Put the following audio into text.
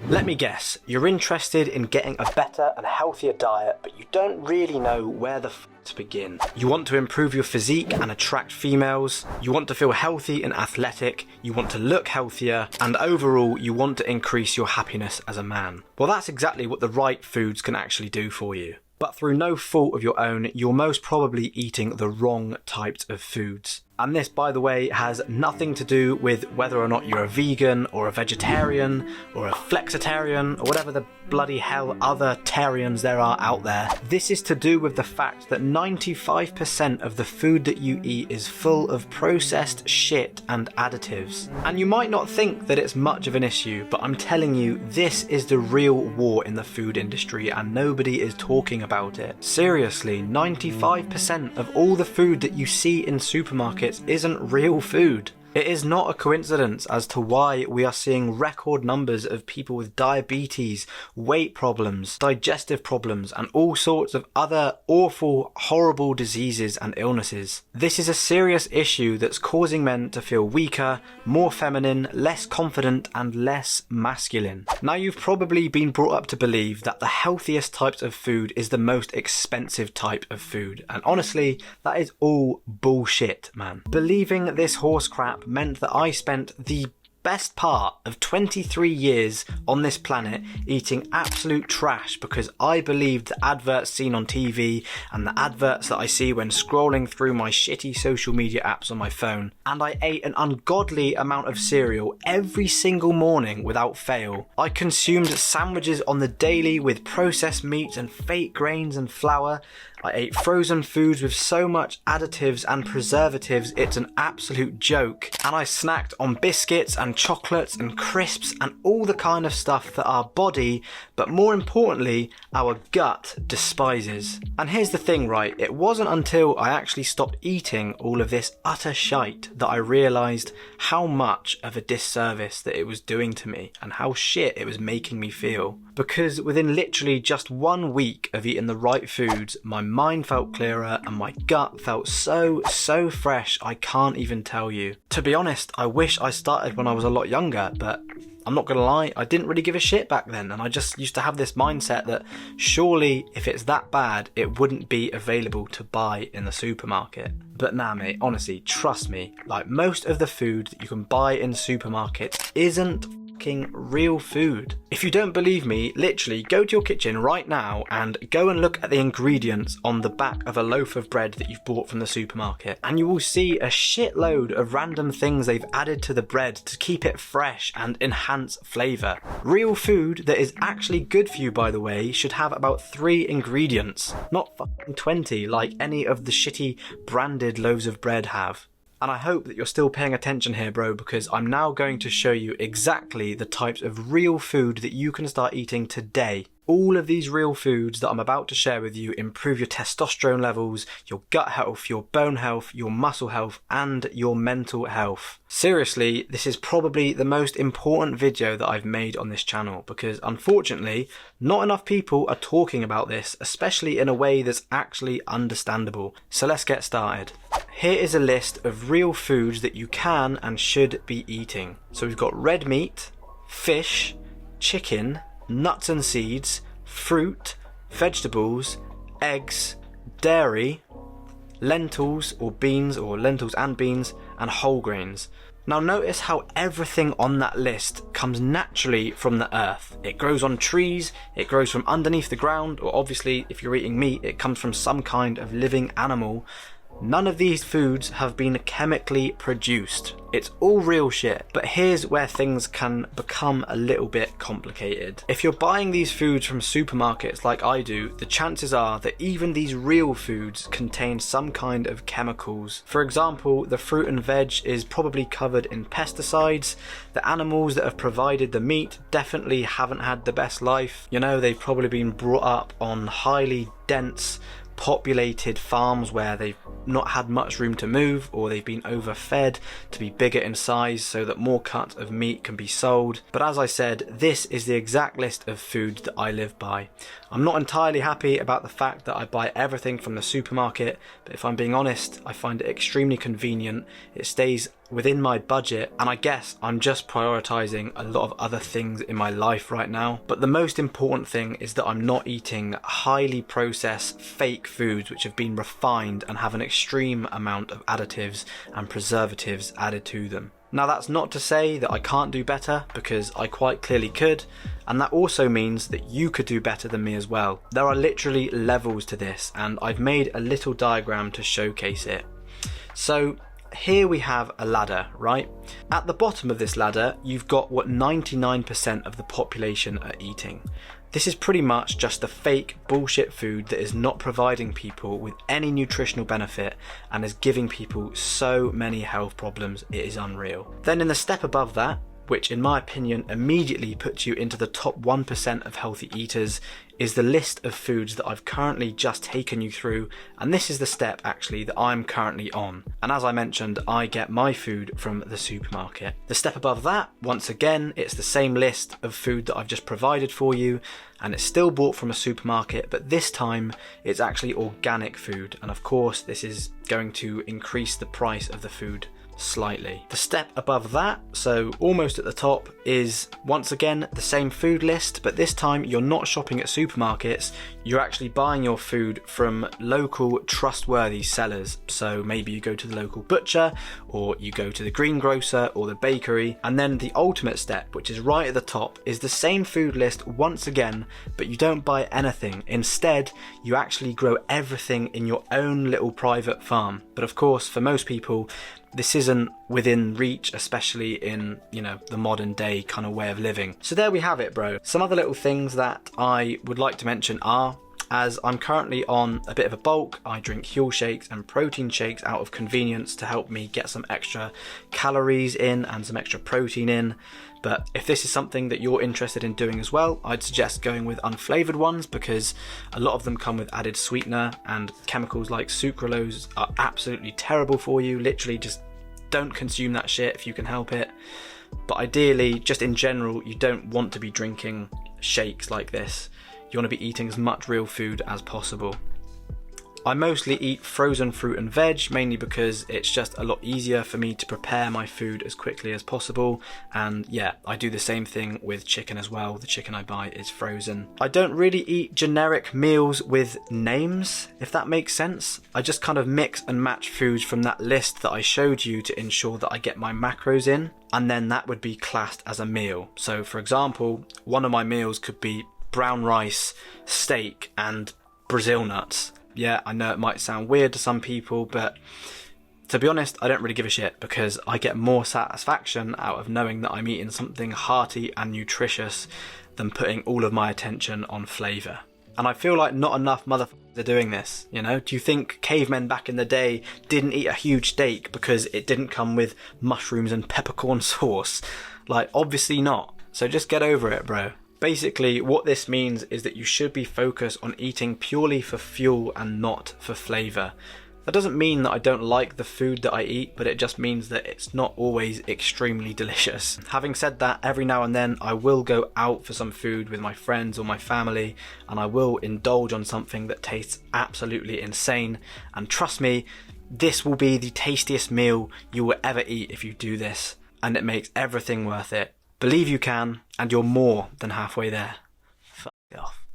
Let me guess, you're interested in getting a better and healthier diet, but you don't really know where the f to begin. You want to improve your physique and attract females, you want to feel healthy and athletic, you want to look healthier, and overall you want to increase your happiness as a man. Well, that's exactly what the right foods can actually do for you. But through no fault of your own, you're most probably eating the wrong types of foods. And this, by the way, has nothing to do with whether or not you're a vegan or a vegetarian or a flexitarian or whatever the bloody hell other tarians there are out there. This is to do with the fact that 95% of the food that you eat is full of processed shit and additives. And you might not think that it's much of an issue, but I'm telling you, this is the real war in the food industry and nobody is talking about it. Seriously, 95% of all the food that you see in supermarkets isn't real food. It is not a coincidence as to why we are seeing record numbers of people with diabetes, weight problems, digestive problems, and all sorts of other awful, horrible diseases and illnesses. This is a serious issue that's causing men to feel weaker, more feminine, less confident, and less masculine. Now, you've probably been brought up to believe that the healthiest types of food is the most expensive type of food, and honestly, that is all bullshit, man. Believing this horse crap meant that I spent the best part of 23 years on this planet eating absolute trash because I believed the adverts seen on TV and the adverts that I see when scrolling through my shitty social media apps on my phone, and I ate an ungodly amount of cereal every single morning without fail. I consumed sandwiches on the daily with processed meats and fake grains and flour. I ate frozen foods with so much additives and preservatives it's an absolute joke. And I snacked on biscuits and chocolates and crisps and all the kind of stuff that our body, but more importantly, our gut despises. And here's the thing, right? It wasn't until I actually stopped eating all of this utter shite that I realised how much of a disservice that it was doing to me and how shit it was making me feel. Because within literally just 1 week of eating the right foods, my mind felt clearer and my gut felt so fresh I can't even tell you. To be honest, I wish I started when I was a lot younger, but I'm not gonna lie, I didn't really give a shit back then, and I just used to have this mindset that surely if it's that bad, it wouldn't be available to buy in the supermarket. But nah mate, honestly, trust me, like most of the food that you can buy in supermarkets isn't real food. If you don't believe me, literally go to your kitchen right now and go and look at the ingredients on the back of a loaf of bread that you've bought from the supermarket, and you will see a shitload of random things they've added to the bread to keep it fresh and enhance flavour. Real food that is actually good for you, by the way, should have about 3 ingredients, not fucking 20 like any of the shitty branded loaves of bread have. And I hope that you're still paying attention here, bro, because I'm now going to show you exactly the types of real food that you can start eating today. All of these real foods that I'm about to share with you improve your testosterone levels, your gut health, your bone health, your muscle health, and your mental health. Seriously, this is probably the most important video that I've made on this channel because unfortunately, not enough people are talking about this, especially in a way that's actually understandable. So let's get started. Here is a list of real foods that you can and should be eating. So we've got red meat, fish, chicken, nuts and seeds, fruit, vegetables, eggs, dairy, lentils or beans, or lentils and beans, and whole grains. Now notice how everything on that list comes naturally from the earth. It grows on trees, it grows from underneath the ground, or obviously if you're eating meat, it comes from some kind of living animal. None of these foods have been chemically produced. It's all real shit. But here's where things can become a little bit complicated. If you're buying these foods from supermarkets like I do, the chances are that even these real foods contain some kind of chemicals. For example, the fruit and veg is probably covered in pesticides. The animals that have provided the meat definitely haven't had the best life. You know, they've probably been brought up on highly dense populated farms where they've not had much room to move, or they've been overfed to be bigger in size so that more cuts of meat can be sold. But as I said, this is the exact list of foods that I live by. I'm not entirely happy about the fact that I buy everything from the supermarket, but if I'm being honest, I find it extremely convenient. It stays within my budget, and I guess I'm just prioritizing a lot of other things in my life right now. But the most important thing is that I'm not eating highly processed fake foods which have been refined and have an extreme amount of additives and preservatives added to them. Now, that's not to say that I can't do better, because I quite clearly could, and that also means that you could do better than me as well. There are literally levels to this, and I've made a little diagram to showcase it. So here we have a ladder, right? At the bottom of this ladder, you've got what 99% of the population are eating. This is pretty much just the fake bullshit food that is not providing people with any nutritional benefit and is giving people so many health problems, it is unreal. Then in the step above that, which in my opinion immediately puts you into the top 1% of healthy eaters, is the list of foods that I've currently just taken you through, and this is the step actually that I'm currently on. And as I mentioned, I get my food from the supermarket. The step above that, once again, it's the same list of food that I've just provided for you, and it's still bought from a supermarket, but this time it's actually organic food, and of course this is going to increase the price of the food slightly. The step above that, so almost at the top, is once again the same food list, but this time you're not shopping at supermarkets, you're actually buying your food from local trustworthy sellers. So maybe you go to the local butcher, or you go to the greengrocer or the bakery. And then the ultimate step, which is right at the top, is the same food list once again, but you don't buy anything. Instead, you actually grow everything in your own little private farm. But of course, for most people, this isn't within reach, especially in, the modern day kind of way of living. So there we have it, bro. Some other little things that I would like to mention are, as I'm currently on a bit of a bulk, I drink Huel shakes and protein shakes out of convenience to help me get some extra calories in and some extra protein in. But if this is something that you're interested in doing as well, I'd suggest going with unflavoured ones, because a lot of them come with added sweetener, and chemicals like sucralose are absolutely terrible for you. Literally just don't consume that shit if you can help it. But ideally, just in general, you don't want to be drinking shakes like this. You want to be eating as much real food as possible. I mostly eat frozen fruit and veg, mainly because it's just a lot easier for me to prepare my food as quickly as possible. And yeah, I do the same thing with chicken as well. The chicken I buy is frozen. I don't really eat generic meals with names, if that makes sense. I just kind of mix and match foods from that list that I showed you to ensure that I get my macros in, and then that would be classed as a meal. So for example, one of my meals could be brown rice, steak, and Brazil nuts. Yeah, I know it might sound weird to some people, but to be honest, I don't really give a shit, because I get more satisfaction out of knowing that I'm eating something hearty and nutritious than putting all of my attention on flavour. And I feel like not enough motherfuckers are doing this, Do you think cavemen back in the day didn't eat a huge steak because it didn't come with mushrooms and peppercorn sauce? Like, obviously not. So just get over it, bro. Basically, what this means is that you should be focused on eating purely for fuel and not for flavour. That doesn't mean that I don't like the food that I eat, but it just means that it's not always extremely delicious. Having said that, every now and then I will go out for some food with my friends or my family, and I will indulge on something that tastes absolutely insane. And trust me, this will be the tastiest meal you will ever eat if you do this, and it makes everything worth it. Believe you can, and you're more than halfway there. Fuck off.